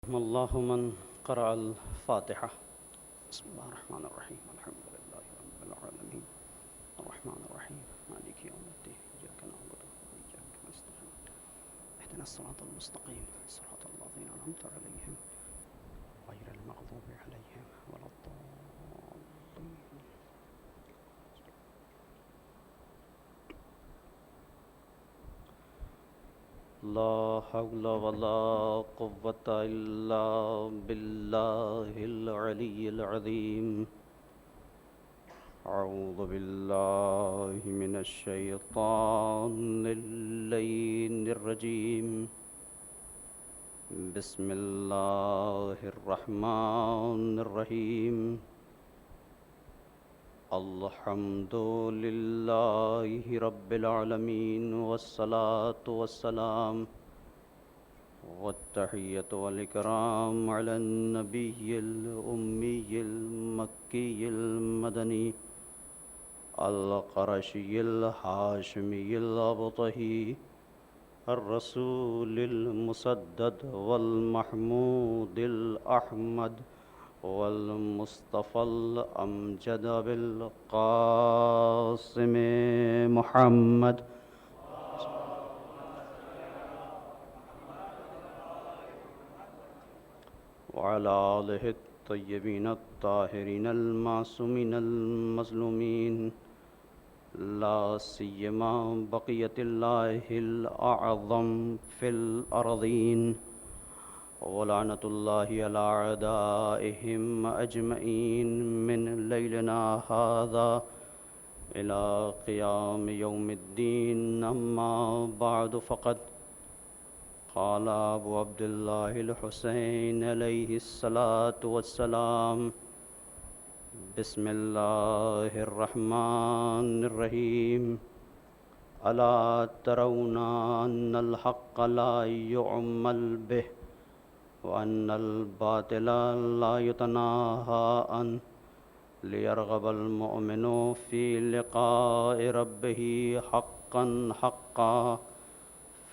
الله من قرأ الفاتحة. بسم الله الرحمن الرحيم الحمد لله رب العالمين الرحمن الرحيم مالك يوم الدين إياك نعبد وإياك نستعين اهدنا الصراط المستقيم صراط الذين أنعمت عليهم غير المغضوب عليهم ولا الضالين. لا حول ولا قوة إلا بالله العلي العظيم. أعوذ بالله من الشيطان اللعين الرجيم. بسم الله الرحمن الرحيم. الحمد لله رب العالمين والصلاة والسلام والتحية والإكرام على النبي الأمي المكي المدني القرشي الهاشمي الأبطحي الرسول المسدد والمحمود الأحمد والمصطفى الأمجد بالقاسم محمد وعلى آله الطيبين الطاهرين المعصومين المظلومين لا سيما بقية الله الأعظم في الأرضين ولعنة الله على أعدائهم أجمعين من ليلنا هذا إلى قيام يوم الدين. أما بعد فقد قال أبو عبد الله الحسين عليه الصلاة والسلام: بسم الله الرحمن الرحيم. ألا ترون أن الحق لا يعمل به وأن الباطل لا يتناهى عنه ليرغب المؤمن في لقاء ربه حقا حقا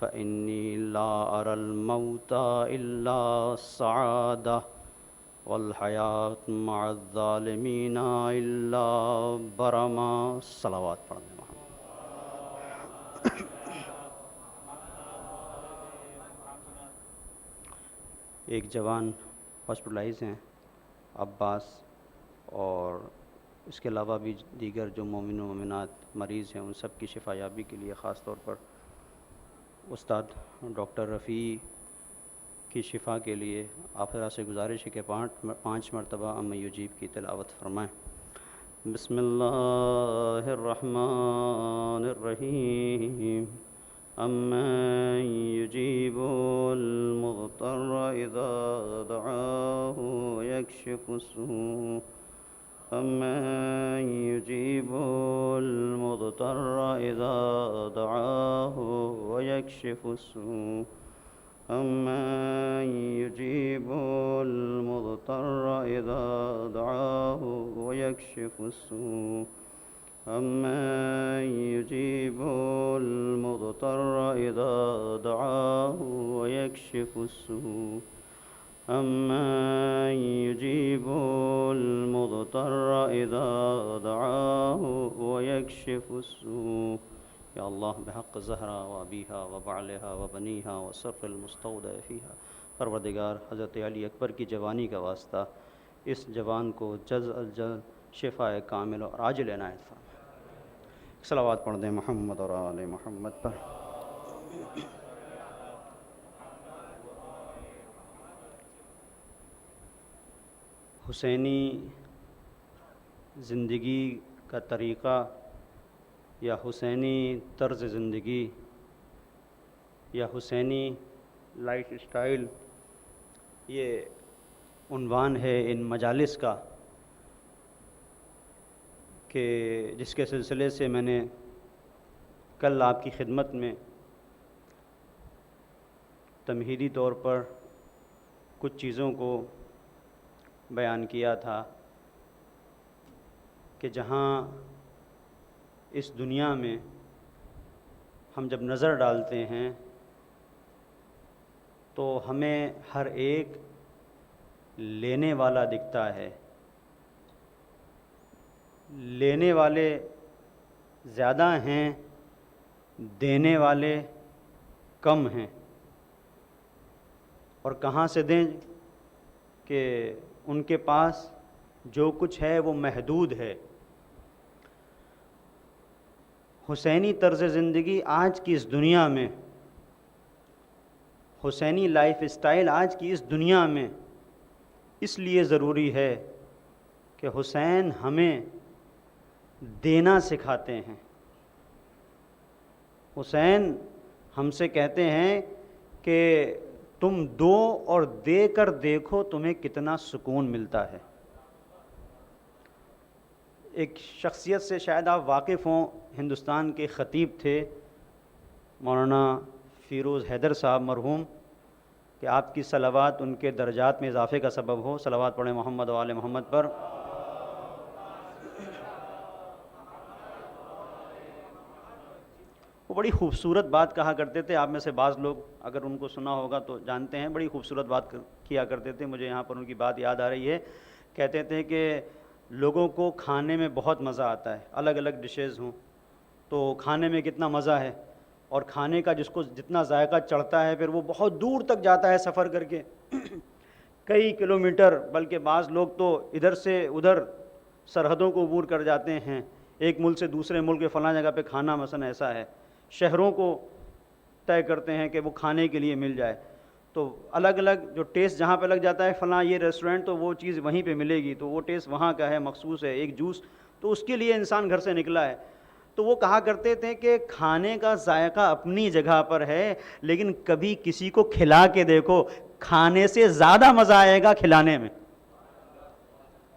فإني لا أرى الموت إلا سعادة والحیات مع الظالمین الا برما. صلوات پڑھنے محمد. ایک جوان ہاسپٹلائز ہیں عباس، اور اس کے علاوہ بھی دیگر جو مومن و مومنات مریض ہیں ان سب کی شفا یابی کے لیے خاص طور پر استاد ڈاکٹر رفیع کی شفا کے لیے آپ حضرات سے گزارش ہے کہ 5 مرتبہ ام یجیب کی تلاوت فرمائیں. بسم اللہ الرحمن الرحیم. امن یجیب المضطر اذا دعاه ويكشف السوء. امن یجیب المضطر اذا دعاه ويكشف السوء. أَمَّن يُجِيبُ الْمُضْطَرَّ إِذَا دَعَاهُ وَيَكْشِفُ السُّوءَ. أَمَّن يُجِيبُ الْمُضْطَرَّ إِذَا دَعَاهُ وَيَكْشِفُ السُّوءَ. أَمَّن يُجِيبُ الْمُضْطَرَّ إِذَا دَعَاهُ وَيَكْشِفُ السُّوءَ. یا اللہ بحق زہرا و ابیہا و بعلہا و بنیہا و سر المستودع فیہا. پروردگار حضرت علی اکبر کی جوانی کا واسطہ اس جوان کو جلد از جلد شفاء کامل اور عاجل عنایت فرما. صلوات پڑھ دیں محمد اور آل محمد پر. حسینی زندگی کا طریقہ یا حسینی طرز زندگی یا حسینی لائف اسٹائل، یہ عنوان ہے ان مجالس کا، کہ جس کے سلسلے سے میں نے کل آپ کی خدمت میں تمہیدی طور پر کچھ چیزوں کو بیان کیا تھا کہ جہاں اس دنیا میں ہم جب نظر ڈالتے ہیں تو ہمیں ہر ایک لینے والا دکھتا ہے، لینے والے زیادہ ہیں، دینے والے کم ہیں۔ اور کہاں سے دیں کہ ان کے پاس جو کچھ ہے وہ محدود ہے۔ حسینی طرز زندگی آج کی اس دنیا میں، حسینی لائف اسٹائل آج کی اس دنیا میں اس لیے ضروری ہے کہ حسین ہمیں دینا سکھاتے ہیں۔ حسین ہم سے کہتے ہیں کہ تم دو اور دے کر دیکھو تمہیں کتنا سکون ملتا ہے۔ ایک شخصیت سے شاید آپ واقف ہوں، ہندوستان کے خطیب تھے مولانا فیروز حیدر صاحب مرحوم، کہ آپ کی صلوات ان کے درجات میں اضافے کا سبب ہو۔ صلوات پڑھیں محمد و آل محمد پر۔ وہ بڑی خوبصورت بات کہا کرتے تھے، آپ میں سے بعض لوگ اگر ان کو سنا ہوگا تو جانتے ہیں، بڑی خوبصورت بات کیا کرتے تھے۔ مجھے یہاں پر ان کی بات یاد آ رہی ہے، کہتے تھے کہ لوگوں کو کھانے میں بہت مزہ آتا ہے، الگ الگ ڈشز ہوں تو کھانے میں کتنا مزہ ہے، اور کھانے کا جس کو جتنا ذائقہ چڑھتا ہے پھر وہ بہت دور تک جاتا ہے سفر کر کے کئی کلومیٹر، بلکہ بعض لوگ تو ادھر سے ادھر سرحدوں کو عبور کر جاتے ہیں، ایک ملک سے دوسرے ملک کے فلاں جگہ پہ کھانا مثلا ایسا ہے، شہروں کو طے کرتے ہیں کہ وہ کھانے کے لیے مل جائے، تو الگ الگ جو ٹیسٹ جہاں پہ لگ جاتا ہے فلاں یہ ریسٹورنٹ تو وہ چیز وہیں پہ ملے گی، تو وہ ٹیسٹ وہاں کا ہے، مخصوص ہے، ایک جوس تو اس کے لیے انسان گھر سے نکلا ہے۔ تو وہ کہا کرتے تھے کہ کھانے کا ذائقہ اپنی جگہ پر ہے، لیکن کبھی کسی کو کھلا کے دیکھو، کھانے سے زیادہ مزہ آئے گا کھلانے میں،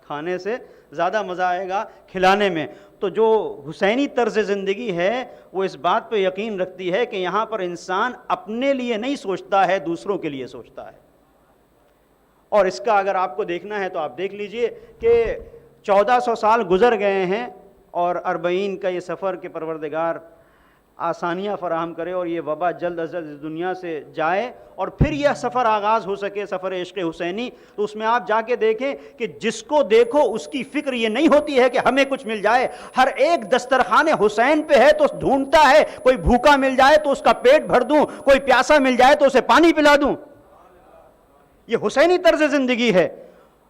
کھانے سے زیادہ مزہ آئے گا کھلانے میں۔ تو جو حسینی طرز زندگی ہے وہ اس بات پہ یقین رکھتی ہے کہ یہاں پر انسان اپنے لیے نہیں سوچتا ہے، دوسروں کے لیے سوچتا ہے۔ اور اس کا اگر آپ کو دیکھنا ہے تو آپ دیکھ لیجئے کہ 1400 سال گزر گئے ہیں اور 40 کا یہ سفر کہ پروردگار آسانیاں فراہم کرے اور یہ وبا جلد از جلد اس دنیا سے جائے اور پھر یہ سفر آغاز ہو سکے، سفر عشق حسینی۔ تو اس میں آپ جا کے دیکھیں کہ جس کو دیکھو اس کی فکر یہ نہیں ہوتی ہے کہ ہمیں کچھ مل جائے، ہر ایک دسترخوان حسین پہ ہے تو ڈھونڈتا ہے کوئی بھوکا مل جائے تو اس کا پیٹ بھر دوں، کوئی پیاسا مل جائے تو اسے پانی پلا دوں۔ یہ حسینی طرز زندگی ہے۔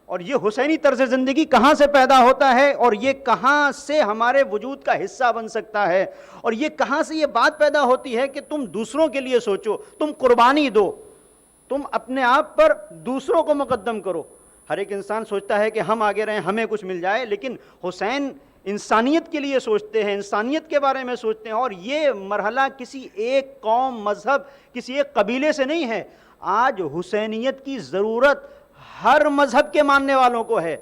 اور یہ حسینی طرز زندگی کہاں سے پیدا ہوتا ہے اور یہ کہاں سے ہمارے وجود کا حصہ بن سکتا ہے، اور یہ کہاں سے یہ بات پیدا ہوتی ہے کہ تم دوسروں کے لیے سوچو، تم قربانی دو، تم اپنے آپ پر دوسروں کو مقدم کرو۔ ہر ایک انسان سوچتا ہے کہ ہم آگے رہیں، ہمیں کچھ مل جائے، لیکن حسین انسانیت کے لیے سوچتے ہیں، انسانیت کے بارے میں سوچتے ہیں۔ اور یہ مرحلہ کسی ایک قوم، مذہب، کسی ایک قبیلے سے نہیں ہے۔ آج حسینیت کی ضرورت ہر مذہب کے ماننے والوں کو ہے۔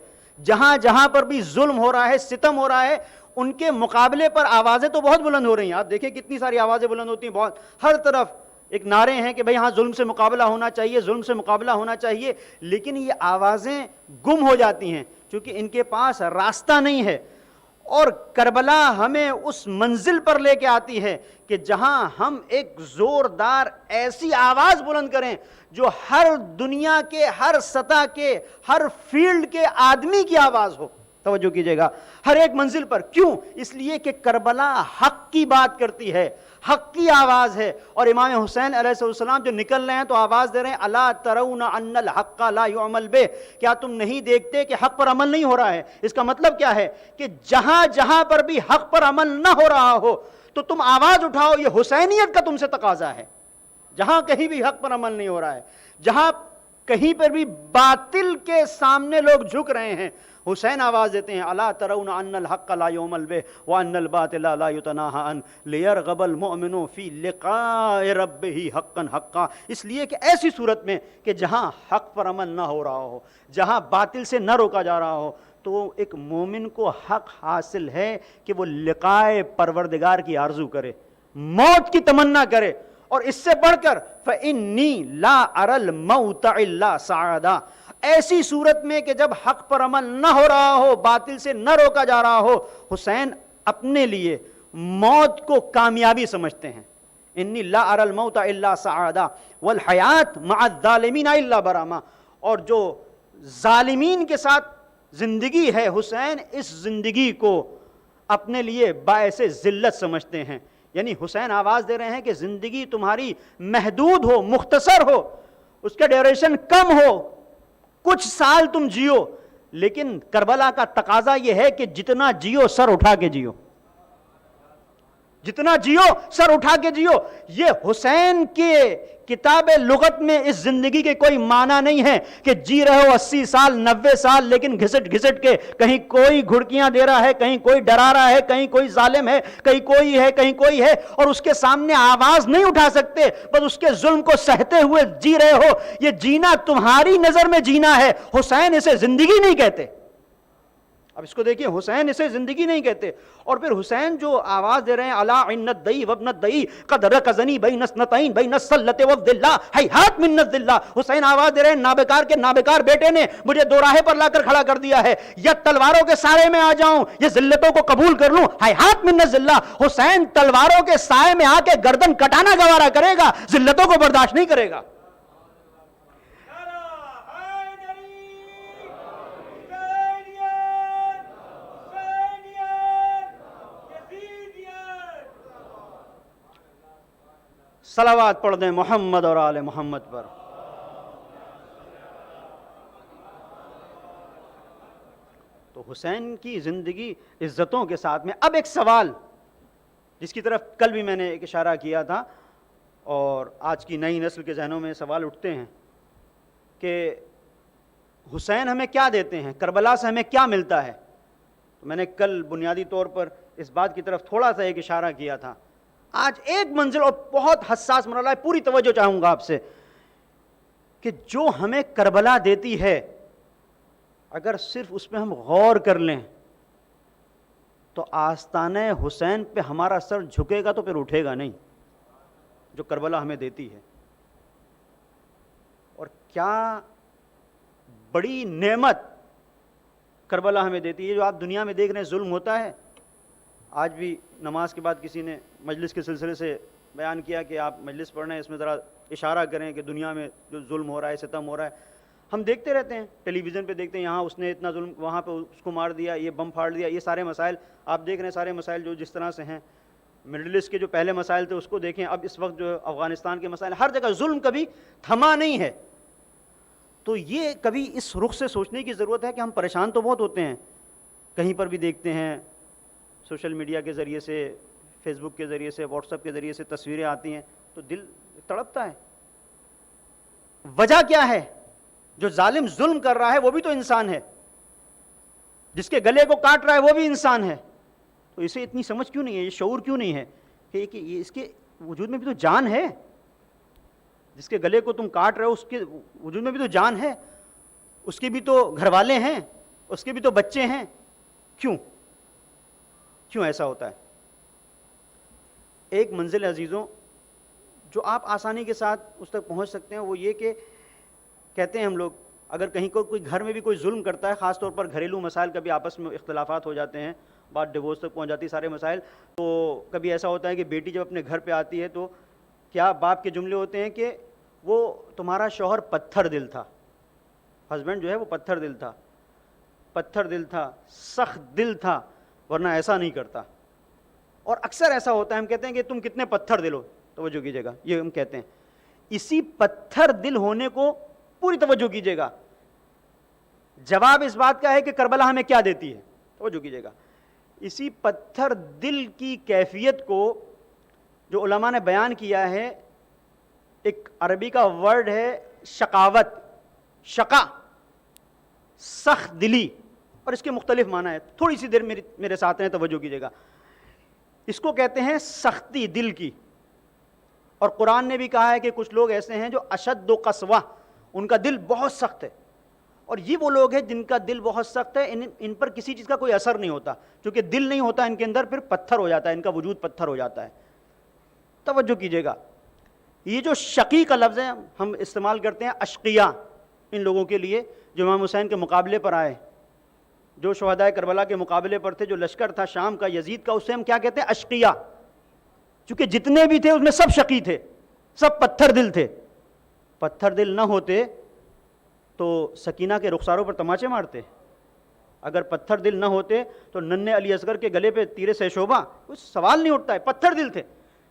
جہاں جہاں پر بھی ظلم ہو رہا ہے، ستم ہو رہا ہے، ان کے مقابلے پر آوازیں تو بہت بلند ہو رہی ہیں۔ آپ دیکھیں کتنی ساری آوازیں بلند ہوتی ہیں، بہت، ہر طرف ایک نعرے ہیں کہ بھئی ہاں ظلم سے مقابلہ ہونا چاہیے، ظلم سے مقابلہ ہونا چاہیے، لیکن یہ آوازیں گم ہو جاتی ہیں چونکہ ان کے پاس راستہ نہیں ہے۔ اور کربلا ہمیں اس منزل پر لے کے آتی ہے کہ جہاں ہم ایک زوردار ایسی آواز بلند کریں جو ہر دنیا کے، ہر سطح کے، ہر فیلڈ کے آدمی کی آواز ہو۔ توجہ کیجئے گا، ہر ایک منزل پر۔ کیوں؟ اس لیے کہ کربلا حق کی بات کرتی ہے، حق کی آواز ہے، اور امام حسین علیہ السلام جو نکل رہے ہیں تو آواز دے رہے ہیں الا ترون ان الحق لا يعمل به، کیا تم نہیں دیکھتے کہ حق پر عمل نہیں ہو رہا ہے؟ اس کا مطلب کیا ہے کہ جہاں جہاں پر بھی حق پر عمل نہ ہو رہا ہو تو تم آواز اٹھاؤ، یہ حسینیت کا تم سے تقاضا ہے۔ جہاں کہیں بھی حق پر عمل نہیں ہو رہا ہے، جہاں کہیں پر بھی باطل کے سامنے لوگ جھک رہے ہیں، حسین آواز دیتے ہیں الا ترون ان الحق لا يعمل به وان الباطل لا يتناهى عنه ليرغب المؤمن في لقاء ربه حقا حقا۔ اس لیے کہ ایسی صورت میں کہ جہاں حق پر عمل نہ ہو رہا ہو، جہاں باطل سے نہ روکا جا رہا ہو، تو ایک مومن کو حق حاصل ہے کہ وہ لقاء پروردگار کی آرزو کرے، موت کی تمنا کرے، اور اس سے بڑھ کر فَإِنِّي لَا أَرَى الْمَوْتَ إِلَّا سَعَادًا۔ ایسی صورت میں کہ جب حق پر عمل نہ ہو رہا ہو، باطل سے نہ روکا جا رہا ہو، حسین اپنے لیے موت کو کامیابی سمجھتے ہیں۔ انی لا اری الموت الا سعادہ والحیات مع الظالمین الا براما۔ اور جو ظالمین کے ساتھ زندگی ہے، حسین اس زندگی کو اپنے لیے باعث ذلت سمجھتے ہیں. یعنی حسین آواز دے رہے ہیں کہ زندگی تمہاری محدود ہو، مختصر ہو، اس کا ڈیوریشن کم ہو، کچھ سال تم جیو، لیکن کربلا کا تقاضا یہ ہے کہ جتنا جیو سر اٹھا کے جیو، جتنا جیو سر اٹھا کے جیو. یہ حسین کے کتاب لغت میں اس زندگی کے کوئی معنی نہیں ہے کہ جی رہے ہو 80 سال 90 سال لیکن گھسٹ گھسٹ کے، کہیں کوئی گھڑکیاں دے رہا ہے، کہیں کوئی ڈرا رہا ہے، کہیں کوئی ظالم ہے، کہیں کوئی ہے، کہیں کوئی ہے، اور اس کے سامنے آواز نہیں اٹھا سکتے، بس اس کے ظلم کو سہتے ہوئے جی رہے ہو. یہ جینا تمہاری نظر میں جینا ہے، حسین اسے زندگی نہیں کہتے. اب اس کو دیکھیے، حسین اسے زندگی نہیں کہتے. اور پھر حسین جو آواز دے رہے ہیں الا ان الدئی وابن الدئی قد رکزنی بین اثنتین بین السلۃ والذلہ ہیہات من الذلہ. حسین آواز دے رہے ہیں نابکار کے نابکار بیٹے نے مجھے دو راہے پر لا کر کھڑا کر دیا ہے، یا تلواروں کے سائے میں آ جاؤں یا ذلتوں کو قبول کر لوں. ہیہات من الذلہ. حسین تلواروں کے سائے میں آ کے گردن کٹانا گوارا کرے گا، ذلتوں کو برداشت نہیں کرے گا. صلوات پڑھ دیں محمد اور آل محمد پر. تو حسین کی زندگی عزتوں کے ساتھ میں. اب ایک سوال جس کی طرف کل بھی میں نے ایک اشارہ کیا تھا اور آج کی نئی نسل کے ذہنوں میں سوال اٹھتے ہیں کہ حسین ہمیں کیا دیتے ہیں، کربلا سے ہمیں کیا ملتا ہے. تو میں نے کل بنیادی طور پر اس بات کی طرف تھوڑا سا ایک اشارہ کیا تھا. آج ایک منزل اور بہت حساس مرحلہ ہے، پوری توجہ چاہوں گا آپ سے کہ جو ہمیں کربلا دیتی ہے اگر صرف اس پہ ہم غور کر لیں تو آستانہ حسین پہ ہمارا سر جھکے گا تو پھر اٹھے گا نہیں. جو کربلا ہمیں دیتی ہے، اور کیا بڑی نعمت کربلا ہمیں دیتی ہے. جو آپ دنیا میں دیکھ رہے ہیں ظلم ہوتا ہے. آج بھی نماز کے بعد کسی نے مجلس کے سلسلے سے بیان کیا کہ آپ مجلس پڑھ رہے ہیں، اس میں ذرا اشارہ کریں کہ دنیا میں جو ظلم ہو رہا ہے، ستم ہو رہا ہے. ہم دیکھتے رہتے ہیں، ٹیلی ویژن پہ دیکھتے ہیں یہاں اس نے اتنا ظلم، وہاں پہ اس کو مار دیا، یہ بم پھاڑ دیا. یہ سارے مسائل آپ دیکھ رہے ہیں، سارے مسائل جو جس طرح سے ہیں. مڈل ایسٹ کے جو پہلے مسائل تھے اس کو دیکھیں، اب اس وقت جو افغانستان کے مسائل، ہر جگہ ظلم کبھی تھما نہیں ہے. تو یہ کبھی اس رخ سے سوچنے کی ضرورت ہے کہ ہم پریشان تو بہت ہوتے ہیں، کہیں پر بھی دیکھتے ہیں سوشل میڈیا کے ذریعے سے، فیس بک کے ذریعے سے، واٹس ایپ کے ذریعے سے تصویریں آتی ہیں تو دل تڑپتا ہے. وجہ کیا ہے؟ جو ظالم ظلم کر رہا ہے وہ بھی تو انسان ہے، جس کے گلے کو کاٹ رہا ہے وہ بھی انسان ہے. تو اسے اتنی سمجھ کیوں نہیں ہے، یہ شعور کیوں نہیں ہے کہ یہ اس کے وجود میں بھی تو جان ہے. جس کے گلے کو تم کاٹ رہے ہو اس کے وجود میں بھی تو جان ہے، اس کے بھی تو گھر والے ہیں، اس کے بھی تو بچے ہیں. کیوں ایسا ہوتا ہے؟ ایک منزل عزیزوں جو آپ آسانی کے ساتھ اس تک پہنچ سکتے ہیں وہ یہ کہ کہتے ہیں ہم لوگ اگر کہیں کوئی گھر میں بھی کوئی ظلم کرتا ہے، خاص طور پر گھریلو مسائل، کبھی آپس میں اختلافات ہو جاتے ہیں، بات ڈیورس تک پہنچ جاتی ہے، سارے مسائل. تو کبھی ایسا ہوتا ہے کہ بیٹی جب اپنے گھر پہ آتی ہے تو کیا باپ کے جملے ہوتے ہیں کہ وہ تمہارا شوہر پتھر دل تھا، ہسبینڈ جو ہے وہ پتھر دل تھا، سخت دل تھا، ورنہ ایسا نہیں کرتا. اور اکثر ایسا ہوتا ہے، ہم کہتے ہیں کہ تم کتنے پتھر دل ہو. توجہ کیجیے گا، یہ ہم کہتے ہیں. اسی پتھر دل ہونے کو پوری توجہ کیجیے گا. جواب اس بات کا ہے کہ کربلا ہمیں کیا دیتی ہے. توجہ کیجیے گا. اسی پتھر دل کی کیفیت کو جو علماء نے بیان کیا ہے، ایک عربی کا ورڈ ہے شقاوت، شقا، سخت دلی، اور اس کے مختلف معنی ہے. تھوڑی سی دیر میرے ساتھ ہیں، توجہ کیجیے گا. اس کو کہتے ہیں سختی دل کی. اور قرآن نے بھی کہا ہے کہ کچھ لوگ ایسے ہیں جو اشد و قسوہ، ان کا دل بہت سخت ہے. اور یہ وہ لوگ ہیں جن کا دل بہت سخت ہے، ان پر کسی چیز کا کوئی اثر نہیں ہوتا. چونکہ دل نہیں ہوتا ان کے اندر، پھر پتھر ہو جاتا ہے، ان کا وجود پتھر ہو جاتا ہے. توجہ کیجیے گا. یہ جو شقی کا لفظ ہے ہم استعمال کرتے ہیں اشقیاء ان لوگوں کے لیے جو امام حسین کے مقابلے پر آئے، جو شہدائے کربلا کے مقابلے پر تھے، جو لشکر تھا شام کا، یزید کا، اسے ہم کیا کہتے ہیں؟ اشقیاء. چونکہ جتنے بھی تھے اس میں سب شقی تھے، سب پتھر دل تھے. پتھر دل نہ ہوتے تو سکینہ کے رخساروں پر تماچے مارتے؟ اگر پتھر دل نہ ہوتے تو ننھے علی اصغر کے گلے پہ تیر سے شعبہ؟ کچھ سوال نہیں اٹھتا ہے. پتھر دل تھے،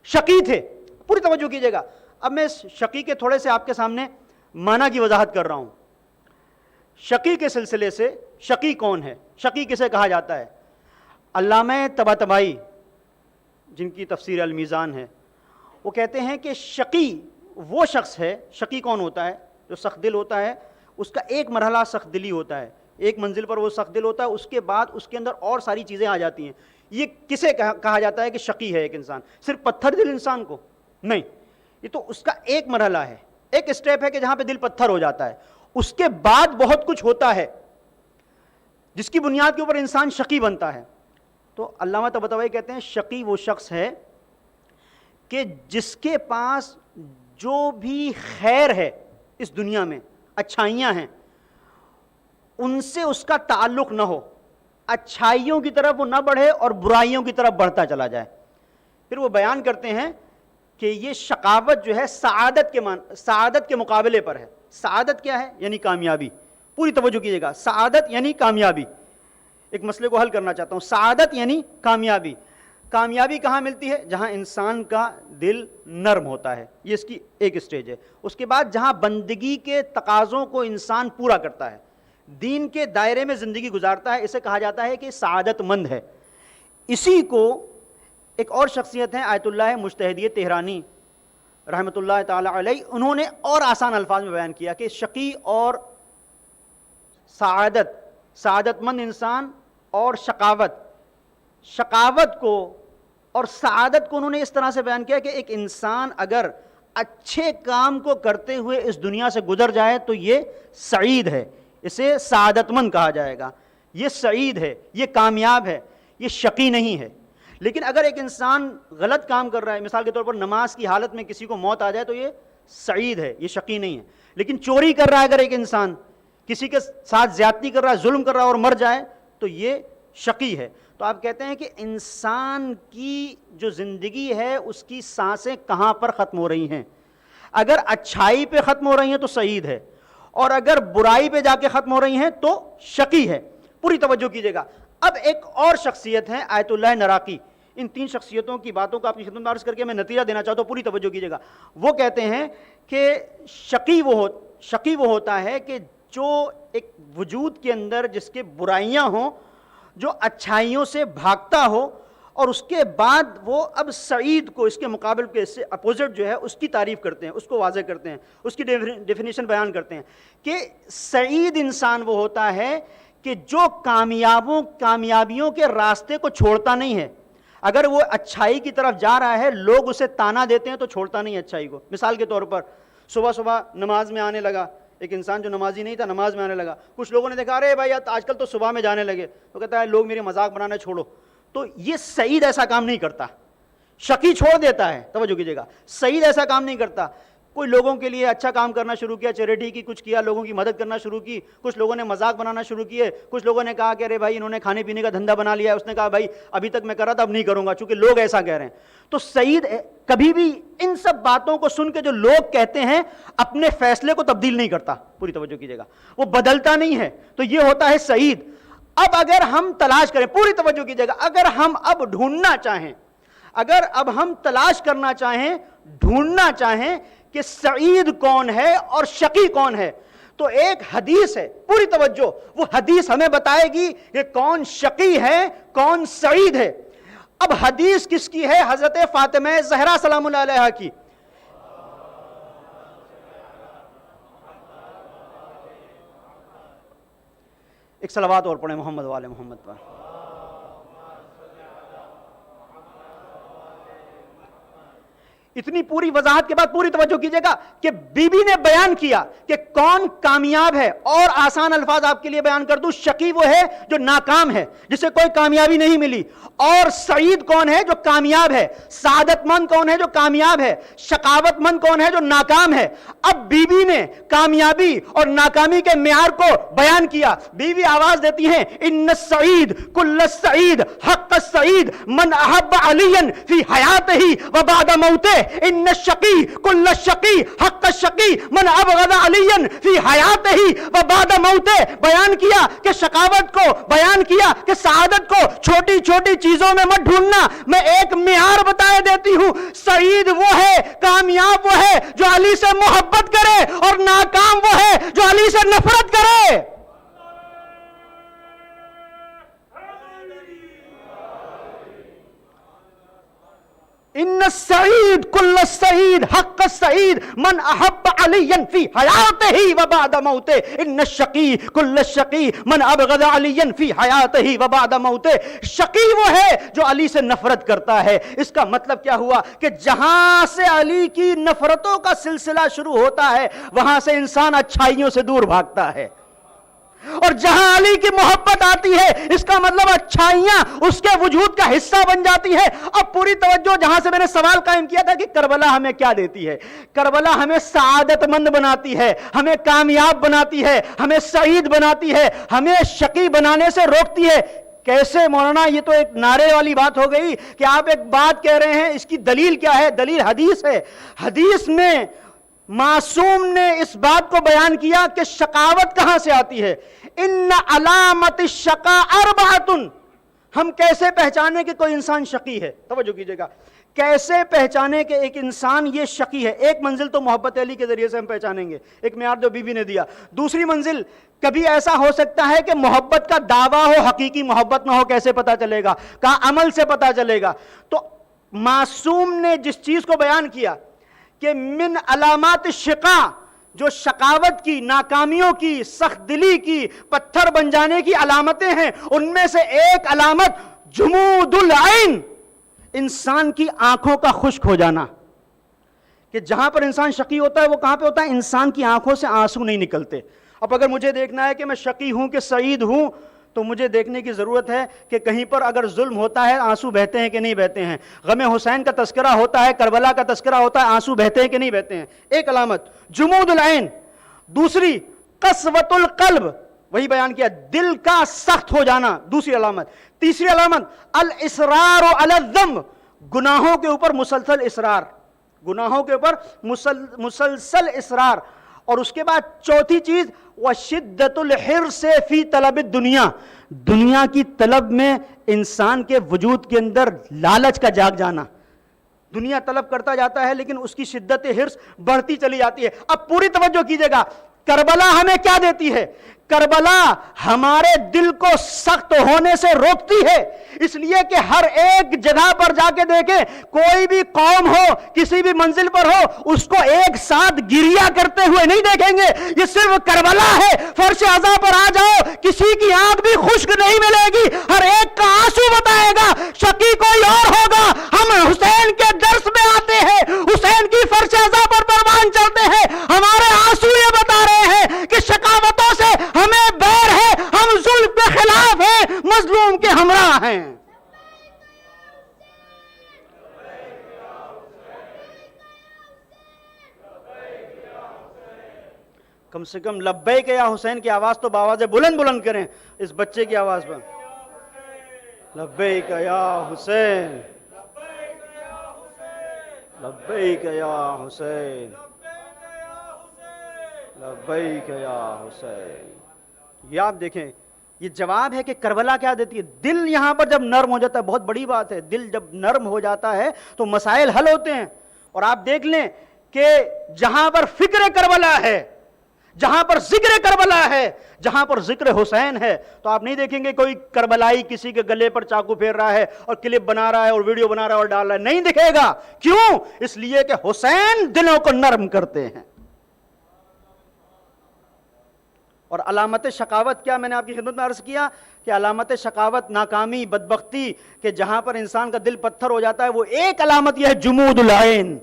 شقی تھے. پوری توجہ کیجیے گا. اب میں اس شقی کے تھوڑے سے آپ کے سامنے معنی کی وضاحت کر رہا ہوں. شقی کے سلسلے سے شقی کون ہے، شقی کسے کہا جاتا ہے؟ علامہ طباطبائی جن کی تفسیر المیزان ہے، وہ کہتے ہیں کہ شقی وہ شخص ہے. شقی کون ہوتا ہے؟ جو سخت دل ہوتا ہے، اس کا ایک مرحلہ سخت دلی ہوتا ہے، ایک منزل پر وہ سخت دل ہوتا ہے، اس کے بعد اس کے اندر اور ساری چیزیں آ جاتی ہیں. یہ کسے کہا جاتا ہے کہ شقی ہے ایک انسان؟ صرف پتھر دل انسان کو نہیں، یہ تو اس کا ایک مرحلہ ہے، ایک اسٹیپ ہے کہ جہاں پہ دل پتھر ہو جاتا ہے. اس کے بعد بہت کچھ ہوتا ہے جس کی بنیاد کے اوپر انسان شقی بنتا ہے. تو علامہ طباطبائی کہتے ہیں شقی وہ شخص ہے کہ جس کے پاس جو بھی خیر ہے اس دنیا میں، اچھائیاں ہیں، ان سے اس کا تعلق نہ ہو، اچھائیوں کی طرف وہ نہ بڑھے اور برائیوں کی طرف بڑھتا چلا جائے. پھر وہ بیان کرتے ہیں کہ یہ شقاوت جو ہے سعادت کے مقابلے پر ہے. سعادت کیا ہے؟ یعنی کامیابی. پوری توجہ کیجیے گا. سعادت یعنی کامیابی. ایک مسئلے کو حل کرنا چاہتا ہوں. سعادت یعنی کامیابی. کامیابی کہاں ملتی ہے؟ جہاں انسان کا دل نرم ہوتا ہے، یہ اس کی ایک اسٹیج ہے. اس کے بعد جہاں بندگی کے تقاضوں کو انسان پورا کرتا ہے، دین کے دائرے میں زندگی گزارتا ہے، اسے کہا جاتا ہے کہ سعادت مند ہے. اسی کو ایک اور شخصیت ہیں آیت اللہ مجتہدی تہرانی رحمۃ اللہ تعالی علیہ، انہوں نے اور آسان الفاظ میں بیان کیا کہ شقی اور سعادت مند انسان اور شقاوت کو اور سعادت کو انہوں نے اس طرح سے بیان کیا کہ ایک انسان اگر اچھے کام کو کرتے ہوئے اس دنیا سے گزر جائے تو یہ سعید ہے، اسے سعادت مند کہا جائے گا. یہ سعید ہے، یہ کامیاب ہے، یہ شقی نہیں ہے. لیکن اگر ایک انسان غلط کام کر رہا ہے، مثال کے طور پر نماز کی حالت میں کسی کو موت آ جائے تو یہ سعید ہے، یہ شقی نہیں ہے. لیکن چوری کر رہا ہے اگر ایک انسان، کسی کے ساتھ زیادتی کر رہا ہے، ظلم کر رہا ہے اور مر جائے تو یہ شقی ہے. تو آپ کہتے ہیں کہ انسان کی جو زندگی ہے اس کی سانسیں کہاں پر ختم ہو رہی ہیں؟ اگر اچھائی پہ ختم ہو رہی ہیں تو سعید ہے، اور اگر برائی پہ جا کے ختم ہو رہی ہیں تو شقی ہے. پوری توجہ کیجیے گا. اب ایک اور شخصیت ہے آیت اللہ نراقی. ان تین شخصیتوں کی باتوں کو اپنی خدمت میں عرض کر کے میں نتیجہ دینا چاہتا ہوں. پوری توجہ کیجیے گا. وہ کہتے ہیں کہ شقی وہ ہوتا ہے کہ جو ایک وجود کے اندر جس کے برائیاں ہوں، جو اچھائیوں سے بھاگتا ہو، اور اس کے بعد وہ اب سعید کو اس کے مقابل کے اس سے اپوزٹ جو ہے اس کی تعریف کرتے ہیں، اس کو واضح کرتے ہیں، اس کی ڈیفینیشن بیان کرتے ہیں کہ سعید انسان وہ ہوتا ہے کہ جو کامیابیوں کے راستے کو چھوڑتا نہیں ہے. اگر وہ اچھائی کی طرف جا رہا ہے، لوگ اسے تانا دیتے ہیں تو چھوڑتا نہیں اچھائی کو. مثال کے طور پر صبح نماز میں آنے لگا ایک انسان جو نمازی نہیں تھا، نماز میں آنے لگا. کچھ لوگوں نے دیکھا ارے بھائی آج کل تو صبح میں جانے لگے، تو کہتا ہے لوگ میرے مذاق بنانا چھوڑو. تو یہ سعید ایسا کام نہیں کرتا، شقی چھوڑ دیتا ہے. توجہ کیجیے گا. سعید ایسا کام نہیں کرتا. کوئی لوگوں کے لیے اچھا کام کرنا شروع کیا، چیریٹی کی کچھ کیا، لوگوں کی مدد کرنا شروع کی. کچھ لوگوں نے مذاق بنانا شروع کیے. کچھ لوگوں نے کہا کہ ارے بھائی انہوں نے کھانے پینے کا دھندا بنا لیا ہے. اس نے کہا بھائی ابھی تک میں کر رہا تھا اب نہیں کروں گا چونکہ لوگ ایسا کہہ رہے ہیں. تو سعید کبھی بھی ان سب باتوں کو سن کے جو لوگ کہتے ہیں اپنے فیصلے کو تبدیل نہیں کرتا. پوری توجہ کیجیے گا. وہ بدلتا نہیں ہے. تو یہ ہوتا ہے سعید. اب اگر ہم تلاش کریں، پوری توجہ کیجیے گا، اگر ہم اب ڈھونڈنا چاہیں، اگر اب ہم تلاش کرنا چاہیں، ڈھونڈنا چاہیں کہ سعید کون ہے اور شقی کون ہے، تو ایک حدیث ہے. پوری توجہ. وہ حدیث ہمیں بتائے گی کہ کون شقی ہے کون سعید ہے. اب حدیث کس کی ہے؟ حضرت فاطمہ زہرا سلام اللہ علیہا کی. ایک صلوات اور پڑھیں محمد وآل محمد پر. اتنی پوری وضاحت کے بعد پوری توجہ کیجئے گا کہ بی بی نے بیان کیا کہ کون کامیاب ہے. اور آسان الفاظ آپ کے لیے بیان کر دوں، شقی وہ ہے جو ناکام ہے، جسے کوئی کامیابی نہیں ملی، اور سعید کون ہے جو کامیاب ہے، سعادت مند کون ہے جو کامیاب ہے، شقاوت مند کون ہے جو ناکام ہے. اب بی بی نے کامیابی اور ناکامی کے معیار کو بیان کیا. بی بی آواز دیتی ہیں ان السعید کل السعید حق السعید من احب علیا فی حیاتہ و بعد موتہ ان الشقی کل الشقی حق الشقی من ابغض علیا فی حیاتہ و بعد موتہ. بیان کیا کہ شقاوت کو، بیان کیا کہ سعادت کو چھوٹی چھوٹی چیزوں میں مت ڈھونڈنا. میں ایک معیار بتائے دیتی ہوں، سعید وہ ہے، کامیاب وہ ہے جو علی سے محبت کرے، اور ناکام وہ ہے جو علی سے نفرت کرے. ان السعید کل السعید حق السعید من احب علیا فی حیاتہ و بعد موتہ. ان الشقی کل الشقی من ابغض علیا فی حیاتہ و بعد موتہ. شقی وہ ہے جو علی سے نفرت کرتا ہے. اس کا مطلب کیا ہوا کہ جہاں سے علی کی نفرتوں کا سلسلہ شروع ہوتا ہے وہاں سے انسان اچھائیوں سے دور بھاگتا ہے، اور جہاں علی کی محبت آتی ہے اس کا مطلب اچھائیاں اس کے وجود کا حصہ بن جاتی ہے. اب پوری توجہ جہاں سے میں نے سوال قائم کیا تھا کہ کربلا ہمیں کیا دیتی ہے. کربلا ہمیں سعادت مند بناتی ہے، ہمیں کامیاب بناتی ہے، ہمیں سعید بناتی ہے، ہمیں شقی بنانے سے روکتی ہے. کیسے مولانا؟ یہ تو ایک نعرے والی بات ہو گئی کہ آپ ایک بات کہہ رہے ہیں، اس کی دلیل کیا ہے؟ دلیل حدیث ہے. حدیث میں معصوم نے اس بات کو بیان کیا کہ شقاوت کہاں سے آتی ہے. ان علامت الشقاء اربعۃ. ہم کیسے پہچانے کہ کوئی انسان شقی ہے؟ توجہ کیجئے گا، کیسے پہچانے کہ ایک انسان یہ شقی ہے؟ ایک منزل تو محبت علی کے ذریعے سے ہم پہچانیں گے، ایک معیار جو بی بی نے دیا. دوسری منزل، کبھی ایسا ہو سکتا ہے کہ محبت کا دعویٰ ہو، حقیقی محبت نہ ہو، کیسے پتا چلے گا؟ کہا عمل سے پتا چلے گا. تو معصوم نے جس چیز کو بیان کیا کہ من علامات الشقاء، جو شقاوت کی، ناکامیوں کی، سخت دلی کی، پتھر بن جانے کی علامتیں ہیں، ان میں سے ایک علامت جمود العین، انسان کی آنکھوں کا خشک ہو جانا. کہ جہاں پر انسان شقی ہوتا ہے وہ کہاں پہ ہوتا ہے؟ انسان کی آنکھوں سے آنسو نہیں نکلتے. اب اگر مجھے دیکھنا ہے کہ میں شقی ہوں کہ سعید ہوں تو مجھے دیکھنے کی ضرورت ہے کہ کہیں پر اگر ظلم ہوتا ہے آنسو بہتے ہیں کہ نہیں بہتے ہیں. غم حسین کا تذکرہ ہوتا ہے، کربلا کا تذکرہ ہوتا ہے، آنسو بہتے ہیں کہ نہیں بہتے ہیں. ایک علامت جمود العین. دوسری قسوۃ القلب، وہی بیان کیا، دل کا سخت ہو جانا، دوسری علامت. تیسری علامت الاصرار علی الذنب، گناہوں کے اوپر مسلسل اصرار، گناہوں کے اوپر مسلسل اصرار. اور اس کے بعد چوتھی چیز وشدت الحرص فی طلب الدنیا، دنیا کی طلب میں انسان کے وجود کے اندر لالچ کا جاگ جانا. دنیا طلب کرتا جاتا ہے لیکن اس کی شدت حرص بڑھتی چلی جاتی ہے. اب پوری توجہ کیجئے گا، کربلا ہمیں کیا دیتی ہے؟ کربلا ہمارے دل کو سخت ہونے سے روکتی ہے، اس لیے کہ ہر ایک جگہ پر جا کے دیکھیں، کوئی بھی قوم ہو، کسی بھی منزل پر ہو، اس کو ایک ساتھ گریا کرتے ہوئے نہیں دیکھیں گے. یہ صرف کربلا ہے. فرش عزا پر آ جاؤ، کسی کی آنکھ بھی خشک نہیں ملے گی، ہر ایک کا آنسو بتائے گا. شقی کوئی اور ہوگا. ہم حسین کے درس میں آتے ہیں، حسین کی فرش عزا پر پروان چلتے ہیں، ہمارے آنسو یہ بتا رہے ہیں کہ شقاوتوں سے ہمیں بیر ہے، ہم ظلم کے خلاف ہیں، مظلوم کے ہمراہ ہیں. کم سے کم لبیک یا حسین کی آواز تو بآواز بلند بلند کریں اس بچے کی آواز پر. لبیک یا حسین، لبیک یا حسین، لبیک یا حسین. یہ آپ دیکھیں، یہ جواب ہے کہ کربلا کیا دیتی ہے. دل یہاں پر جب نرم ہو جاتا ہے، بہت بڑی بات ہے، دل جب نرم ہو جاتا ہے تو مسائل حل ہوتے ہیں. اور آپ دیکھ لیں کہ جہاں پر فکر کربلا ہے، جہاں پر ذکر کربلا ہے، جہاں پر ذکر حسین ہے، تو آپ نہیں دیکھیں گے کوئی کربلائی کسی کے گلے پر چاقو پھیر رہا ہے اور کلپ بنا رہا ہے اور ویڈیو بنا رہا ہے اور ڈال رہا ہے. نہیں دکھے گا. کیوں؟ اس لیے کہ حسین دلوں کو نرم کرتے ہیں. اور علامت شقاوت کیا؟ میں نے آپ کی خدمت میں عرض کیا کہ علامت شقاوت، ناکامی، بدبختی، کہ جہاں پر انسان کا دل پتھر ہو جاتا ہے، وہ ایک علامت یہ ہے جمود العین.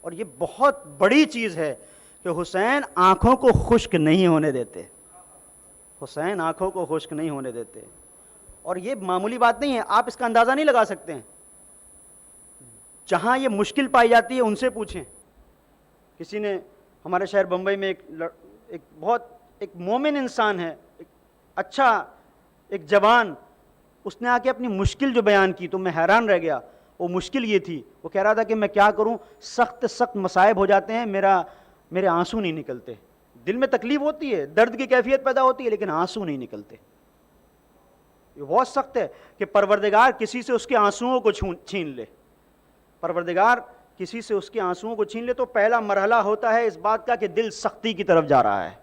اور یہ بہت بڑی چیز ہے کہ حسین آنکھوں کو خشک نہیں ہونے دیتے. حسین آنکھوں کو خشک نہیں ہونے دیتے. اور یہ معمولی بات نہیں ہے، آپ اس کا اندازہ نہیں لگا سکتے ہیں. جہاں یہ مشکل پائی جاتی ہے ان سے پوچھیں. کسی نے ہمارے شہر بمبئی میں ایک بہت ایک مومن انسان ہے، ایک اچھا ایک جوان، اس نے آ کے اپنی مشکل جو بیان کی تو میں حیران رہ گیا. وہ مشکل یہ تھی، وہ کہہ رہا تھا کہ میں کیا کروں، سخت سخت مصائب ہو جاتے ہیں، میرے آنسو نہیں نکلتے، دل میں تکلیف ہوتی ہے، درد کی کیفیت پیدا ہوتی ہے، لیکن آنسو نہیں نکلتے۔ یہ بہت سخت ہے کہ پروردگار کسی سے اس کے آنسوؤں کو چھین لے، پروردگار کسی سے اس کے آنسوؤں کو چھین لے تو پہلا مرحلہ ہوتا ہے اس بات کا کہ دل سختی کی طرف جا رہا ہے۔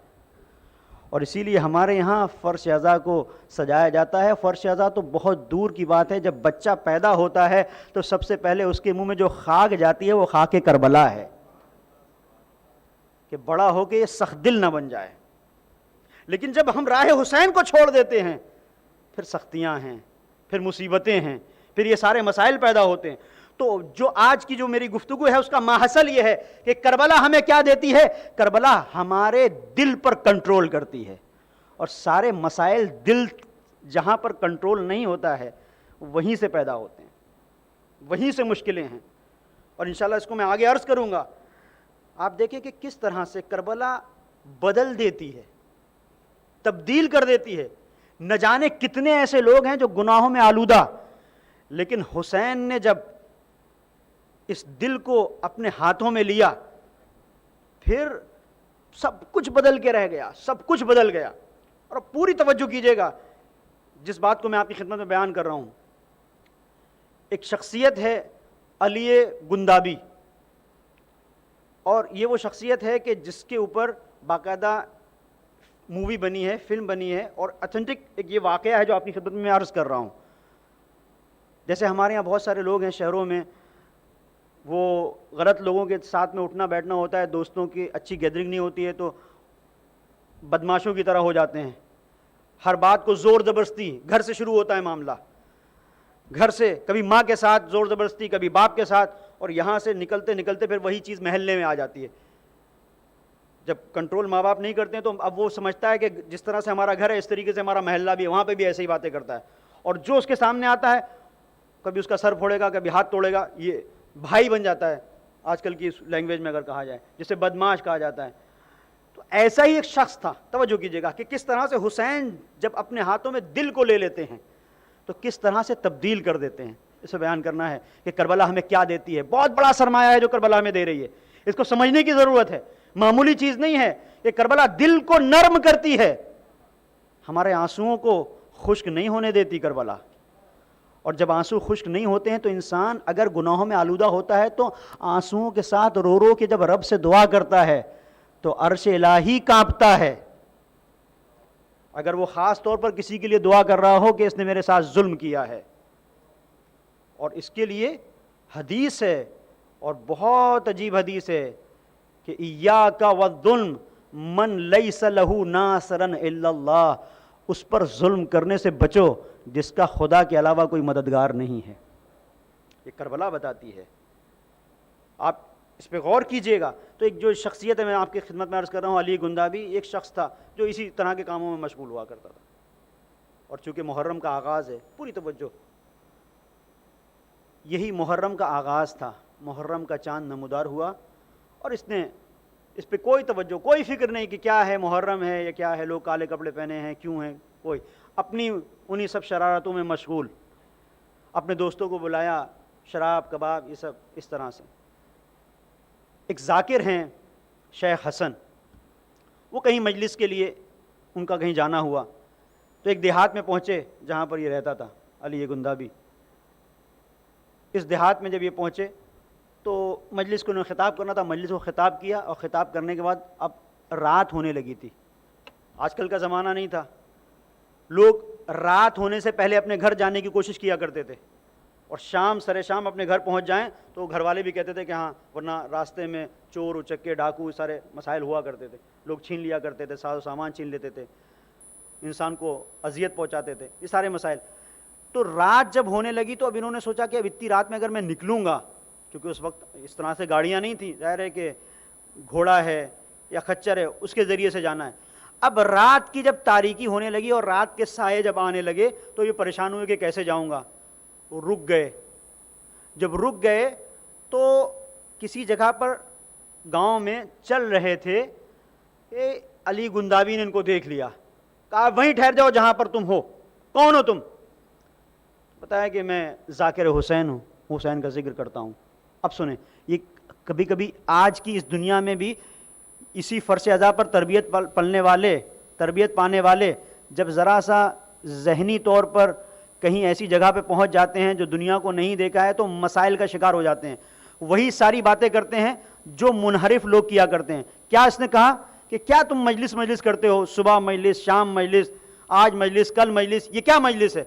اور اسی لیے ہمارے یہاں فرش عزا کو سجایا جاتا ہے۔ فرش عزا تو بہت دور کی بات ہے، جب بچہ پیدا ہوتا ہے تو سب سے پہلے اس کے منہ میں جو خاک جاتی ہے وہ خاک کربلا ہے، کہ بڑا ہو کے یہ سخت دل نہ بن جائے۔ لیکن جب ہم راہ حسین کو چھوڑ دیتے ہیں پھر سختیاں ہیں، پھر مصیبتیں ہیں، پھر یہ سارے مسائل پیدا ہوتے ہیں۔ تو جو آج کی جو میری گفتگو ہے اس کا ماحصل یہ ہے کہ کربلا ہمیں کیا دیتی ہے؟ کربلا ہمارے دل پر کنٹرول کرتی ہے، اور سارے مسائل دل جہاں پر کنٹرول نہیں ہوتا ہے وہیں سے پیدا ہوتے ہیں، وہیں سے مشکلیں ہیں۔ اور انشاءاللہ اس کو میں آگے عرض کروں گا۔ آپ دیکھیں کہ کس طرح سے کربلا بدل دیتی ہے، تبدیل کر دیتی ہے۔ نہ جانے کتنے ایسے لوگ ہیں جو گناہوں میں آلودہ، لیکن حسین نے جب اس دل کو اپنے ہاتھوں میں لیا پھر سب کچھ بدل کے رہ گیا، سب کچھ بدل گیا۔ اور اب پوری توجہ کیجئے گا جس بات کو میں آپ کی خدمت میں بیان کر رہا ہوں۔ ایک شخصیت ہے علی گندابی، اور یہ وہ شخصیت ہے کہ جس کے اوپر باقاعدہ مووی بنی ہے، فلم بنی ہے، اور اتھینٹک ایک یہ واقعہ ہے جو آپ کی خدمت میں عرض کر رہا ہوں۔ جیسے ہمارے یہاں بہت سارے لوگ ہیں شہروں میں، وہ غلط لوگوں کے ساتھ میں اٹھنا بیٹھنا ہوتا ہے، دوستوں کی اچھی گیدرنگ نہیں ہوتی ہے تو بدماشوں کی طرح ہو جاتے ہیں۔ ہر بات کو زور زبردستی، گھر سے شروع ہوتا ہے معاملہ، گھر سے، کبھی ماں کے ساتھ زور زبردستی، کبھی باپ کے ساتھ، اور یہاں سے نکلتے نکلتے پھر وہی چیز محلے میں آ جاتی ہے۔ جب کنٹرول ماں باپ نہیں کرتے ہیں تو اب وہ سمجھتا ہے کہ جس طرح سے ہمارا گھر ہے اس طریقے سے ہمارا محلہ بھی ہے، وہاں پہ بھی ایسے ہی باتیں کرتا ہے، اور جو اس کے سامنے آتا ہے کبھی اس کا سر پھوڑے گا، کبھی ہاتھ توڑے گا، یہ بھائی بن جاتا ہے آج کل کی اس لینگویج میں اگر کہا جائے، جسے بدماش کہا جاتا ہے۔ تو ایسا ہی ایک شخص تھا، توجہ کیجیے گا کہ کس طرح سے حسین جب اپنے ہاتھوں میں دل کو لے لیتے ہیں تو کس طرح سے تبدیل کر دیتے ہیں۔ اسے بیان کرنا ہے کہ کربلا ہمیں کیا دیتی ہے۔ بہت بڑا سرمایہ ہے جو کربلا ہمیں دے رہی ہے، اس کو سمجھنے کی ضرورت ہے، معمولی چیز نہیں ہے۔ یہ کربلا دل کو نرم کرتی ہے، ہمارے آنسوؤں کو خشک نہیں ہونے دیتی کربلا۔ اور جب آنسو خشک نہیں ہوتے ہیں تو انسان اگر گناہوں میں آلودہ ہوتا ہے تو آنسوؤں کے ساتھ رو رو کے جب رب سے دعا کرتا ہے تو عرش الہی کانپتا ہے۔ اگر وہ خاص طور پر کسی کے لیے دعا کر رہا ہو کہ اس نے میرے ساتھ ظلم کیا ہے، اور اس کے لیے حدیث ہے، اور بہت عجیب حدیث ہے کہ ایاک والظلم من لیس لہ ناصرا الا اللہ، اس پر ظلم کرنے سے بچو جس کا خدا کے علاوہ کوئی مددگار نہیں ہے۔ یہ کربلا بتاتی ہے، آپ اس پہ غور کیجئے گا۔ تو ایک جو شخصیت ہے میں آپ کی خدمت میں عرض کر رہا ہوں، علی گندابی ایک شخص تھا جو اسی طرح کے کاموں میں مشغول ہوا کرتا تھا۔ اور چونکہ محرم کا آغاز ہے، پوری توجہ، یہی محرم کا آغاز تھا، محرم کا چاند نمودار ہوا، اور اس نے اس پہ کوئی توجہ، کوئی فکر نہیں کہ کیا ہے، محرم ہے یا کیا ہے، لوگ کالے کپڑے پہنے ہیں، کیوں ہیں، کوئی اپنی انہی سب شرارتوں میں مشغول۔ اپنے دوستوں کو بلایا، شراب کباب یہ سب اس طرح سے۔ ایک ذاکر ہیں شیخ حسن، وہ کہیں مجلس کے لیے ان کا کہیں جانا ہوا تو ایک دیہات میں پہنچے جہاں پر یہ رہتا تھا علی گندابی۔ اس دیہات میں جب یہ پہنچے تو مجلس کو انہوں نے خطاب کرنا تھا، مجلس کو خطاب کیا، اور خطاب کرنے کے بعد اب رات ہونے لگی تھی۔ آج کل کا زمانہ نہیں تھا، لوگ رات ہونے سے پہلے اپنے گھر جانے کی کوشش کیا کرتے تھے، اور شام سرے شام اپنے گھر پہنچ جائیں تو گھر والے بھی کہتے تھے کہ ہاں، ورنہ راستے میں چور اچکے ڈاکو سارے مسائل ہوا کرتے تھے، لوگ چھین لیا کرتے تھے، ساز و سامان چھین لیتے تھے، انسان کو اذیت پہنچاتے تھے، یہ سارے مسائل۔ تو رات جب ہونے لگی تو اب انہوں نے سوچا کہ اب اتنی رات میں اگر میں نکلوں گا، کیونکہ اس وقت اس طرح سے گاڑیاں نہیں تھیں، ظاہر ہے کہ گھوڑا ہے یا خچر ہے، اس کے ذریعے سے جانا ہے۔ اب رات کی جب تاریکی ہونے لگی اور رات کے سائے جب آنے لگے تو یہ پریشان ہوئے کہ کیسے جاؤں گا، وہ رک گئے۔ جب رک گئے تو کسی جگہ پر گاؤں میں چل رہے تھے کہ علی گندابی نے ان کو دیکھ لیا، کہا وہیں ٹھہر جاؤ جہاں پر تم ہو۔ کون ہو تم؟ بتایا کہ میں ذاکر حسین ہوں۔ حسین کا ذکر کرتا ہوں. اب سنیں, یہ کبھی کبھی آج کی اس دنیا میں بھی اسی فرش ازا پر تربیت پانے والے جب ذرا سا ذہنی طور پر کہیں ایسی جگہ پہ پہنچ جاتے ہیں جو دنیا کو نہیں دیکھا ہے تو مسائل کا شکار ہو جاتے ہیں. وہی ساری باتیں کرتے ہیں جو منحرف لوگ کیا کرتے ہیں. کیا اس نے کہا کہ کیا تم مجلس کرتے ہو, صبح مجلس, شام مجلس, آج مجلس, کل مجلس, یہ کیا مجلس ہے؟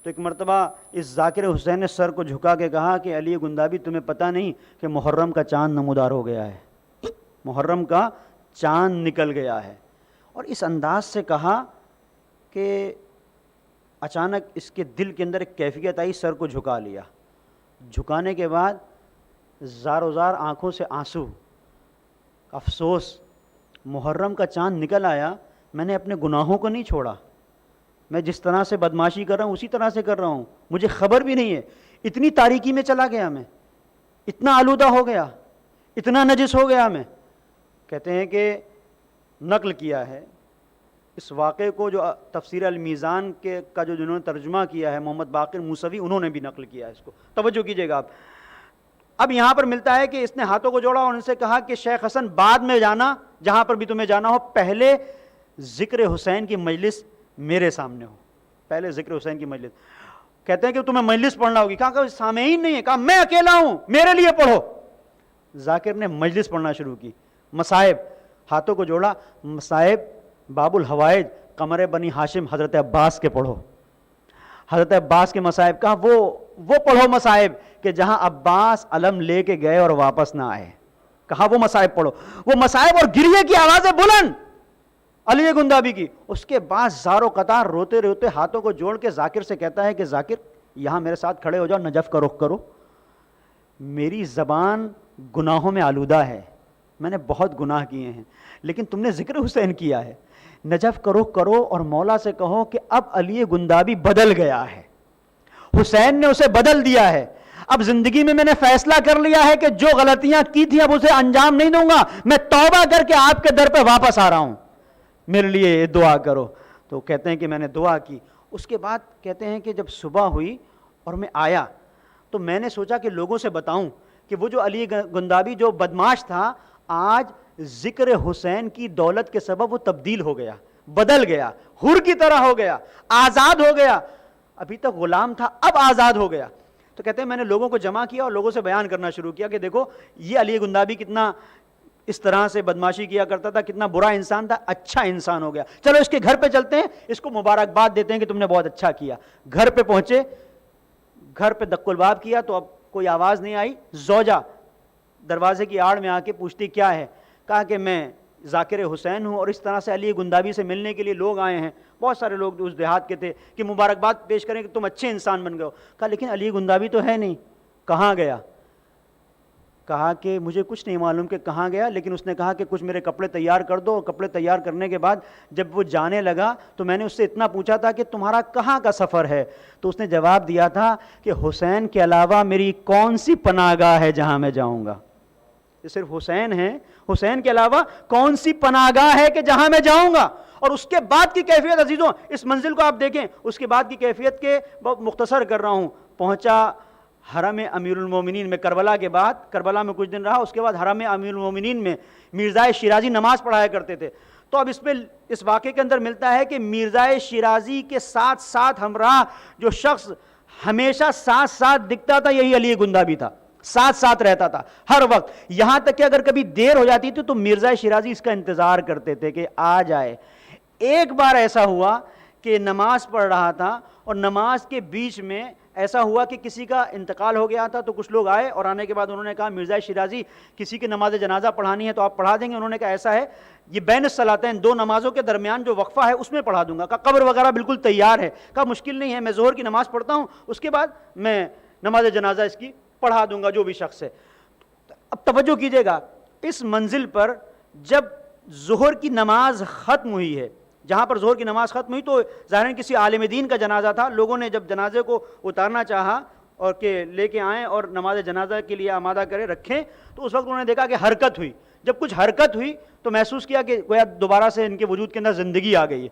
تو ایک مرتبہ اس ذاکر حسین نے سر کو جھکا کے کہا کہ علی گندابی تمہیں پتہ نہیں کہ محرم کا چاند نمودار ہو گیا ہے, محرم کا چاند نکل گیا ہے. اور اس انداز سے کہا کہ اچانک اس کے دل کے اندر ایک کیفیت آئی, سر کو جھکا لیا. جھکانے کے بعد زار و زار آنکھوں سے آنسو, افسوس, محرم کا چاند نکل آیا, میں نے اپنے گناہوں کو نہیں چھوڑا, میں جس طرح سے بدماشی کر رہا ہوں اسی طرح سے کر رہا ہوں, مجھے خبر بھی نہیں ہے, اتنی تاریکی میں چلا گیا میں, اتنا آلودہ ہو گیا, اتنا نجس ہو گیا میں. کہتے ہیں کہ نقل کیا ہے اس واقعے کو, جو تفسیر المیزان کا جو جنہوں نے ترجمہ کیا ہے محمد باقر موسوی, انہوں نے بھی نقل کیا ہے اس کو. توجہ کیجئے گا آپ. اب یہاں پر ملتا ہے کہ اس نے ہاتھوں کو جوڑا اور ان سے کہا کہ شیخ حسن بعد میں جانا, جہاں پر بھی تمہیں جانا ہو, پہلے ذکر حسین کی مجلس میرے سامنے ہو, پہلے ذکر حسین کی مجلس. کہتے ہیں کہ تمہیں مجلس پڑھنا ہوگی. کہا کہ سامعین نہیں ہے, کہا میں اکیلا ہوں, میرے لیے پڑھو. ذاکر نے مجلس پڑھنا شروع کی, مصائب, ہاتھوں کو جوڑا, مصائب باب الحوائج قمر بنی ہاشم حضرت عباس کے پڑھو, حضرت عباس کے مصائب. کہا وہ پڑھو مصائب کہ جہاں عباس علم لے کے گئے اور واپس نہ آئے. کہا وہ مصائب پڑھو, وہ مصائب اور گریے کی آوازیں بلند علی گندابی کی. اس کے بعد زار و قطار روتے روتے ہاتھوں کو جوڑ کے ذاکر سے کہتا ہے کہ ذاکر یہاں میرے ساتھ کھڑے ہو جاؤ, نجف کا رخ کرو. میری زبان گناہوں میں آلودہ ہے, میں نے بہت گناہ کیے ہیں, لیکن تم نے ذکر حسین کیا ہے, نجف کا رخ کرو اور مولا سے کہو کہ اب علی گندابی بدل گیا ہے, حسین نے اسے بدل دیا ہے. اب زندگی میں نے فیصلہ کر لیا ہے کہ جو غلطیاں کی تھیں اب اسے انجام نہیں دوں گا, میں توبہ کر کے آپ کے در پہ واپس آ رہا ہوں, میرے لیے دعا کرو. تو کہتے ہیں کہ میں نے دعا کی. اس کے بعد کہتے ہیں کہ جب صبح ہوئی اور میں آیا تو میں نے سوچا کہ لوگوں سے بتاؤں کہ وہ جو علی گندابی جو بدماش تھا, آج ذکر حسین کی دولت کے سبب وہ تبدیل ہو گیا, بدل گیا, حر کی طرح ہو گیا, آزاد ہو گیا. ابھی تک غلام تھا, اب آزاد ہو گیا. تو کہتے ہیں میں نے لوگوں کو جمع کیا اور لوگوں سے بیان کرنا شروع کیا کہ دیکھو یہ علی گندابی کتنا اس طرح سے بدماشی کیا کرتا تھا, کتنا برا انسان تھا, اچھا انسان ہو گیا. چلو اس کے گھر پہ چلتے ہیں, اس کو مبارکباد دیتے ہیں کہ تم نے بہت اچھا کیا. گھر پہ پہنچے, گھر پہ دق الباب کیا تو اب کوئی آواز نہیں آئی. زوجہ دروازے کی آڑ میں آ کے پوچھتی کیا ہے؟ کہا کہ میں ذاکر حسین ہوں اور اس طرح سے علی گندابی سے ملنے کے لیے لوگ آئے ہیں. بہت سارے لوگ اس دیہات کے تھے کہ مبارکباد پیش کریں کہ تم اچھے انسان بن گئے ہو. کہا لیکن علی گندابی تو ہے نہیں, کہاں گیا؟ کہا کہ مجھے کچھ نہیں معلوم کہ کہاں گیا, لیکن اس نے کہا کہ کچھ میرے کپڑے تیار کر دو. اور کپڑے تیار کرنے کے بعد جب وہ جانے لگا تو میں نے اس سے اتنا پوچھا تھا کہ تمہارا کہاں کا سفر ہے؟ تو اس نے جواب دیا تھا کہ حسین کے علاوہ میری کون سی پناہ گاہ ہے جہاں میں جاؤں گا؟ یہ صرف حسین ہے, حسین کے علاوہ کون سی پناہ گاہ ہے کہ جہاں میں جاؤں گا؟ اور اس کے بعد کی کیفیت عزیزوں, اس منزل کو آپ دیکھیں, اس کے بعد کی کیفیت کے بہت مختصر کر رہا ہوں. پہنچا حرم امیر المومنین میں, کربلا کے بعد, کربلا میں کچھ دن رہا, اس کے بعد حرم امیر المومنین میں مرزا شیرازی نماز پڑھایا کرتے تھے. تو اب اس میں اس واقعے کے اندر ملتا ہے کہ مرزا شیرازی کے ساتھ ساتھ ہمراہ جو شخص ہمیشہ ساتھ ساتھ دکھتا تھا یہی علی گندابی تھا, ساتھ ساتھ رہتا تھا ہر وقت. یہاں تک کہ اگر کبھی دیر ہو جاتی تھی تو مرزا شیرازی اس کا انتظار کرتے تھے کہ آ جائے. ایک بار ایسا ہوا کہ نماز پڑھ رہا تھا اور نماز کے بیچ میں ایسا ہوا کہ کسی کا انتقال ہو گیا تھا, تو کچھ لوگ آئے اور آنے کے بعد انہوں نے کہا مرزا شیرازی کسی کی نماز جنازہ پڑھانی ہے تو آپ پڑھا دیں گے؟ انہوں نے کہا ایسا ہے, یہ بین الصلاتین, دو نمازوں کے درمیان جو وقفہ ہے اس میں پڑھا دوں گا. کہا قبر وغیرہ بالکل تیار ہے. کہا مشکل نہیں ہے, میں ظہر کی نماز پڑھتا ہوں, اس کے بعد میں نماز جنازہ اس کی پڑھا دوں گا جو بھی شخص ہے. اب توجہ کیجئے گا, اس منزل پر جب ظہر کی نماز ختم ہوئی ہے, جہاں پر ظہر کی نماز ختم ہوئی تو ظاہراً کسی عالم دین کا جنازہ تھا. لوگوں نے جب جنازے کو اتارنا چاہا اور کہ لے کے آئیں اور نماز جنازہ کے لیے آمادہ کریں, رکھیں, تو اس وقت انہوں نے دیکھا کہ حرکت ہوئی. جب کچھ حرکت ہوئی تو محسوس کیا کہ گویا دوبارہ سے ان کے وجود کے اندر زندگی آ گئی ہے.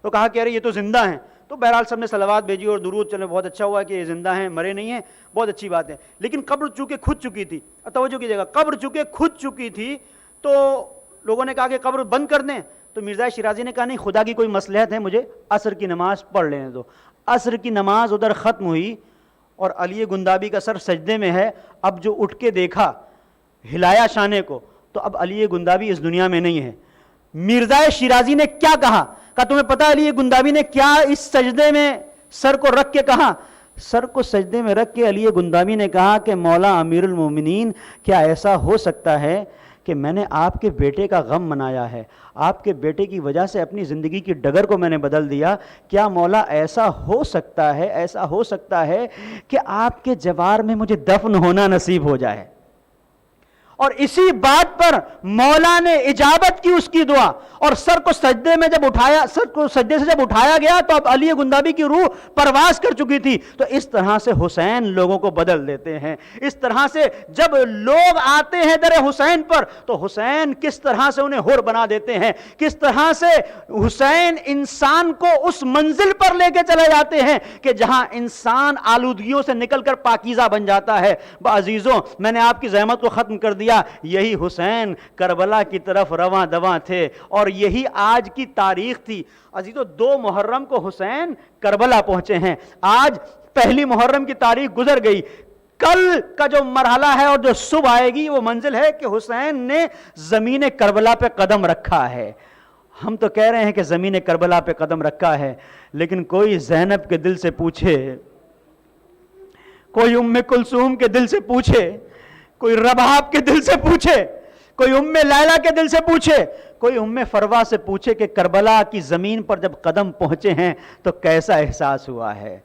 تو کہا کہ ارے یہ تو زندہ ہیں. تو تو بہرحال سب نے صلوات بھیجی اور درود چلے، بہت اچھا ہوا کہ یہ زندہ ہیں، مرے نہیں ہیں، بہت اچھی بات ہے. لیکن قبر چونکہ کھد چکی تھی، توجہ کیجیے گا، قبر چونکہ کھد چکی تھی تو لوگوں نے کہا کہ قبر بند کر دیں. تو مرزا شیرازی نے کہا نہیں، خدا کی کوئی مصلحت ہے، مجھے عصر کی نماز پڑھ لینے دو. عصر کی نماز ادھر ختم ہوئی اور علی گندابی کا سر سجدے میں ہے. اب جو اٹھ کے دیکھا، ہلایا شانے کو، تو اب علی گندابی اس دنیا میں نہیں ہے. مرزا شیرازی نے کیا کہا تمہیں پتہ علی گندابی نے کیا اس سجدے میں سر کو رکھ کے کہا؟ سر کو سجدے میں رکھ کے علی گندابی نے کہا کہ مولا امیر المومنین، کیا ایسا ہو سکتا ہے کہ میں نے آپ کے بیٹے کا غم منایا ہے، آپ کے بیٹے کی وجہ سے اپنی زندگی کی ڈگر کو میں نے بدل دیا، کیا مولا ایسا ہو سکتا ہے کہ آپ کے جوار میں مجھے دفن ہونا نصیب ہو جائے؟ اور اسی بات پر مولا نے اجابت کی اس کی دعا، اور سر کو سجدے سے جب اٹھایا گیا تو اب علی گندابی کی روح پرواز کر چکی تھی. تو اس طرح سے حسین لوگوں کو بدل دیتے ہیں. اس طرح سے جب لوگ آتے ہیں در حسین پر تو حسین کس طرح سے انہیں حر بنا دیتے ہیں، کس طرح سے حسین انسان کو اس منزل پر لے کے چلے جاتے ہیں کہ جہاں انسان آلودگیوں سے نکل کر پاکیزہ بن جاتا ہے. عزیزوں، میں نے آپ کی زحمت کو ختم کر دیا. یہی حسین کربلا کی طرف رواں دواں تھے اور یہی آج کی تاریخ تھی. عزیزو، 2 محرم کو حسین کربلا پہنچے ہیں. آج پہلی محرم کی تاریخ گزر گئی. کل کا جو مرحلہ ہے اور جو صبح آئے گی وہ منزل ہے کہ حسین نے زمین کربلا پہ قدم رکھا ہے. ہم تو کہہ رہے ہیں کہ زمین کربلا پہ قدم رکھا ہے، لیکن کوئی زینب کے دل سے پوچھے، کوئی ام کلثوم کے دل سے پوچھے، کوئی رباب کے دل سے پوچھے، کوئی ام لیلا کے دل سے پوچھے، کوئی ام فروا سے پوچھے کہ کربلا کی زمین پر جب قدم پہنچے ہیں تو کیسا احساس ہوا ہے.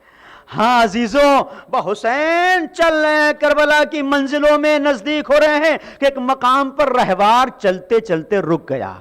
ہاں عزیزوں، حسین چل رہے ہیں کربلا کی منزلوں میں، نزدیک ہو رہے ہیں کہ ایک مقام پر رہوار چلتے چلتے رک گیا،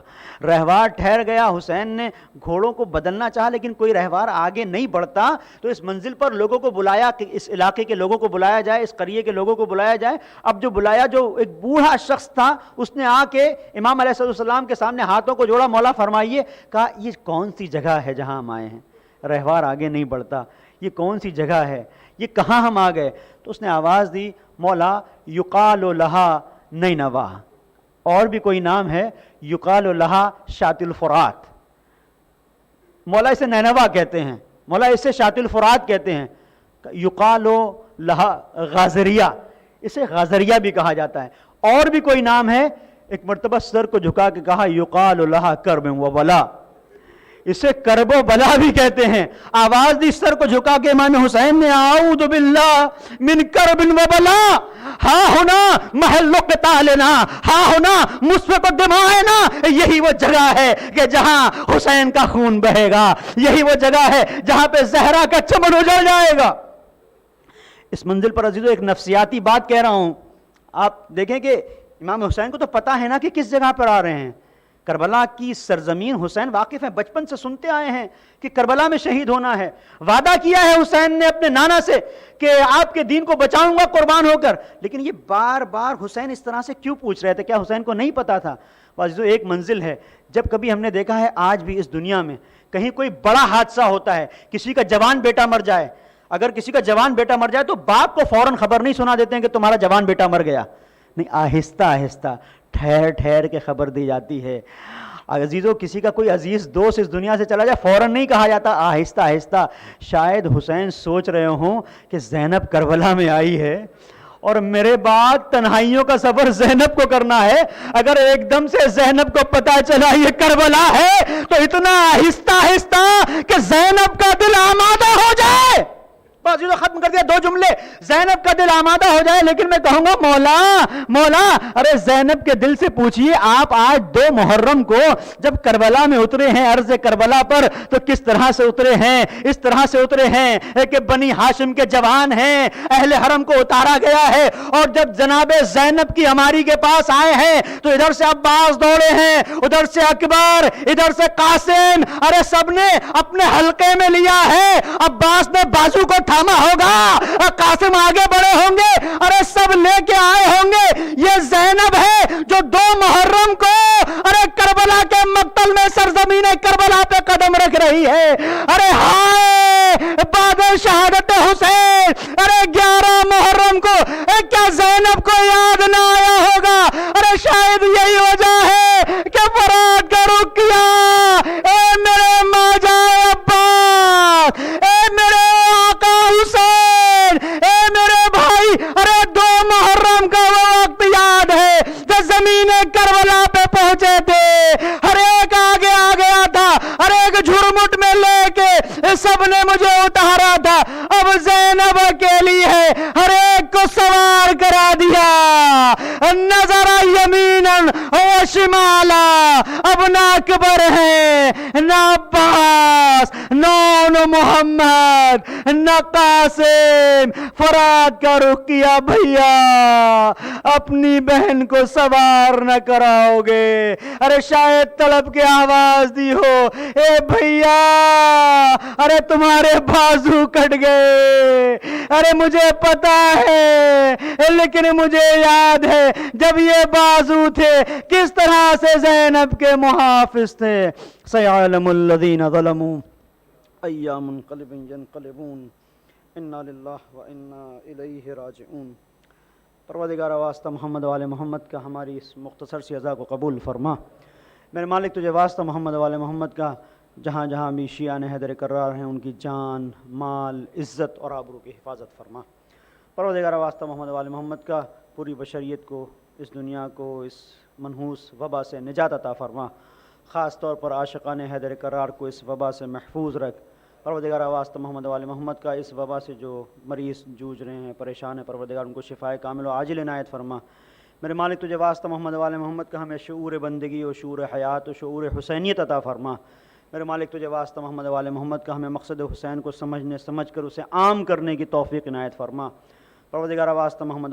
رہوار ٹھہر گیا. حسین نے گھوڑوں کو بدلنا چاہا لیکن کوئی رہوار آگے نہیں بڑھتا. تو اس منزل پر لوگوں کو بلایا کہ اس علاقے کے لوگوں کو بلایا جائے، اس قریے کے لوگوں کو بلایا جائے. اب جو بلایا، جو ایک بوڑھا شخص تھا، اس نے آ کے امام علیہ السلام کے سامنے ہاتھوں کو جوڑا، مولا فرمائیے. کہا یہ کون سی جگہ ہے جہاں ہم آئے ہیں؟ رہوار آگے نہیں بڑھتا، یہ کون سی جگہ ہے، یہ کہاں ہم آ گئے؟ تو اس نے آواز دی، مولا یقال لہا نینوا، اور بھی کوئی نام ہے، یقال لہا شاط الفرات. مولا اسے نینوا کہتے ہیں، مولا اسے شاط الفرات کہتے ہیں. یقال لہا غازریہ، اسے غازریہ بھی کہا جاتا ہے. اور بھی کوئی نام ہے. ایک مرتبہ سر کو جھکا کے کہا یقال لہا کرب و بلا، اسے کرب و بلا بھی کہتے ہیں. آواز دی سر کو جھکا کے امام حسین نے، اعوذ باللہ من کرب و بلا، ہاں ہونا محل قتالنا، ہاں ہونا مسفک دمائنا. یہی وہ جگہ ہے کہ جہاں حسین کا خون بہے گا، یہی وہ جگہ ہے جہاں پہ زہرا کا چمن اجڑ جائے گا. اس منزل پر عزیزو ایک نفسیاتی بات کہہ رہا ہوں. آپ دیکھیں کہ امام حسین کو تو پتا ہے نا کہ کس جگہ پر آ رہے ہیں. کربلا کی سرزمین حسین واقف ہیں، بچپن سے سنتے آئے ہیں کہ کربلا میں شہید ہونا ہے. وعدہ کیا ہے حسین نے اپنے نانا سے کہ آپ کے دین کو بچاؤں گا قربان ہو کر. لیکن یہ بار بار حسین اس طرح سے کیوں پوچھ رہے تھے؟ کیا حسین کو نہیں پتا تھا؟ عزیزو، ایک منزل ہے. جب کبھی ہم نے دیکھا ہے آج بھی اس دنیا میں کہیں کوئی بڑا حادثہ ہوتا ہے، کسی کا جوان بیٹا مر جائے، اگر کسی کا جوان بیٹا مر جائے تو باپ کو فوراً خبر نہیں سنا دیتے ہیں کہ تمہارا جوان بیٹا مر گیا. نہیں، آہستہ آہستہ ٹھہر ٹھہر کے خبر دی جاتی ہے. عزیزو، کسی کا کوئی عزیز دوست اس دنیا سے چلا جائے فوراً نہیں کہا جاتا، آہستہ آہستہ. شاید حسین سوچ رہے ہوں کہ زینب کربلا میں آئی ہے اور میرے بعد تنہائیوں کا سفر زینب کو کرنا ہے. اگر ایک دم سے زینب کو پتا چلا یہ کربلا ہے تو اتنا آہستہ آہستہ کہ زینب کا دل آمادہ ہو جائے. بازی تو ختم کر دیا، 2 جملے، زینب کا دل آمادہ ہو جائے. لیکن میں کہوں گا مولا ارے زینب کے دل سے پوچھئے، آپ آج 2 محرم کو جب کربلا میں اترے ہیں عرض کربلا پر تو کس طرح سے اترے ہیں؟ اس طرح سے اترے ہیں کہ بنی ہاشم کے جوان ہیں، اہل حرم کو اتارا گیا ہے، اور جب جناب زینب کی ہماری کے پاس آئے ہیں تو ادھر سے عباس دوڑے ہیں، ادھر سے اکبر، ادھر سے قاسم، ارے سب نے اپنے حلقے میں لیا ہے. عباس نے بازو کو تھاما ہوگا، قاسم آگے بڑھے ہوں گے، ارے سب لے کے آئے ہوں گے. یہ زینب ہے جو 2 محرم کو ارے کربلا کے مقتل میں سرزمین کربلا پہ قدم رکھ رہی ہے. ارے ہائے شہادت حسین، ارے 11 محرم کو کیا زینب کو یاد نہ آیا ہوگا؟ ارے شاید یہی وجہ ہے کہ فرات کا رخ کیا۔ اے میرے ماجا عباس، اے میرے آقا حسین، اے میرے بھائی، ارے 2 محرم کا وہ وقت یاد ہے جو زمین کربلا پہ پہنچے تھے، ہر ایک آگے آ گیا تھا، ہر ایک جھرمٹ میں لے کے سب نے مجھے اتارا تھا، اب زینب اکیلی ہے، ہر ایک کو سوار کرا دیا، نظر یمیناً و شمالا، اب نہ اکبر ہے، نہ عباس، نہ محمد، نہ قاسم، فرات کا رخ کیا۔ بھیا اپنی بہن کو سوار نہ کراؤ گے؟ ارے شاید طلب کے آواز دی ہو، اے بھیا ارے تمہارے بازو کٹ گئے، ارے مجھے پتا ہے، لیکن مجھے یاد ہے جب یہ بازو تھے کس طرح سے زینب کے محافظ تھے۔ سَيَعْلَمُ الَّذِينَ ظَلَمُوا أَيَّ مُنقَلِبٍ يَنقَلِبُونَ اِنَّا لِلَّهِ وَإِنَّا إِلَيْهِ راجعون۔ پروردگار واسطہ محمد وآل محمد کا ہماری اس مختصر سی اذا کو قبول فرما۔ میرے مالک تجھے واسطہ محمد وآل محمد کا جہاں جہاں بھی شیعہ حیدر کرار ہیں ان کی جان، مال، عزت اور آبرو کی حفاظت فرما۔ پروردگار واسطہ محمد وآل محمد کا پوری بشریت کو، اس دنیا کو اس منحوس وبا سے نجات عطا فرما، خاص طور پر عاشقان حیدر کرار کو اس وبا سے محفوظ رکھ۔ پروردگار واسطہ محمد وآل محمد کا اس وبا سے جو مریض جوجھ رہے ہیں، پریشان ہیں، پروردگار ان کو شفائے کامل و عاجل عنایت فرما۔ میرے مالک تجھے واسطہ محمد وآل محمد کا ہمیں شعور بندگی و شعور حیات و شعور حسینیت عطا فرما۔ میرے مالک تجھے واسطہ محمد وآل محمد کا ہمیں مقصد حسین کو سمجھ کر اسے عام کرنے کی توفیق عنایت فرما۔ پروردگار واسطہ محمد